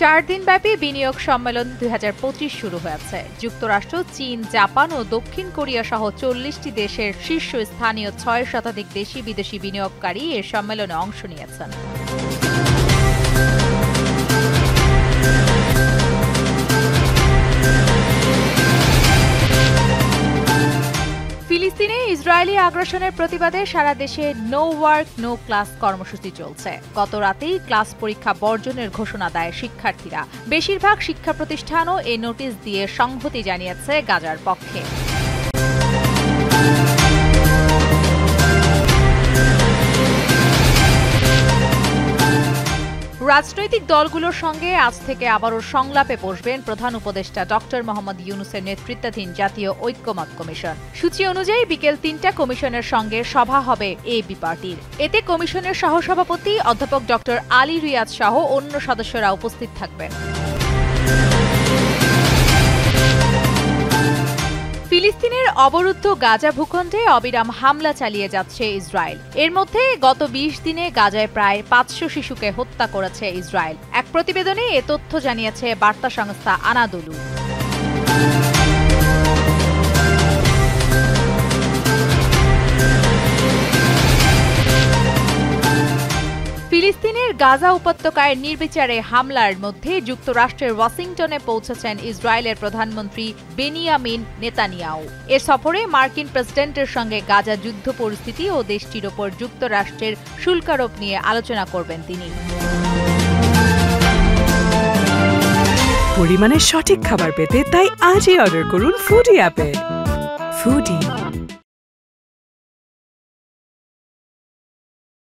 4 দিনব্যাপী বিনিয়োগ সম্মেলন 2025 শুরু হয়েছে। যুক্তরাষ্ট্র, চীন, জাপান ও দক্ষিণ কোরিয়া সহ 40টি দেশের শীর্ষস্থানীয় 6 শতাধিক দেশি বিদেশি বিনিয়োগকারী এ সম্মেলনে অংশ নিয়েছেন। ফিলিস্তিনে ইসরায়েলি আগ্রাসনের প্রতিবাদে সারা দেশে নো ওয়ার্ক নো ক্লাস কর্মসূচি চলছে। গত রাতেই ক্লাস পরীক্ষা বর্জনের ঘোষণা দেয় শিক্ষার্থীরা। বেশিরভাগ শিক্ষা প্রতিষ্ঠানও এ নোটিশ দিয়ে সংহতি জানিয়েছে গাজার পক্ষে। রাজনৈতিক দলগুলোর সঙ্গে আজ থেকে আবারও সংলাপে বসবেন প্রধান উপদেষ্টা ডক্টর মোহাম্মদ ইউনূসের নেতৃত্বাধীন জাতীয় ঐক্যমত কমিশন। সূচি অনুযায়ী বিকেল ৩টা কমিশনের সঙ্গে সভা হবে এবি পার্টির। এতে কমিশনের সহসভাপতি অধ্যাপক ডক্টর আলী রিয়াদ সহ অন্য সদস্যরা উপস্থিত থাকবেন। ফিলিস্তিনের অবরুদ্ধ গাজা ভূখণ্ডে অবিরাম হামলা চালিয়ে যাচ্ছে ইসরায়েল। এর মধ্যে গত ২০ দিনে গাজায় প্রায় ৫০০ শিশুকে হত্যা করেছে ইসরায়েল। এক প্রতিবেদনে এ তথ্য জানিয়েছে বার্তা সংস্থা আনাদোলু। ফিলিস্তিনের গাজা উপত্যকায় নির্বিচারে হামলার মধ্যে যুক্তরাষ্ট্রের ওয়াশিংটনে পৌঁছেছেন ইসরায়েলের প্রধানমন্ত্রী বেনিয়ামিন নেতানিয়াহু। এ সফরে মার্কিন প্রেসিডেন্টের সঙ্গে গাজা যুদ্ধ পরিস্থিতি ও দেশটির ওপর যুক্তরাষ্ট্রের শুল্কারোপ নিয়ে আলোচনা করবেন তিনি। পরিমাণের সঠিক খাবার পেতে তাই আজই অর্ডার করুন ফুডি অ্যাপে। ফুডি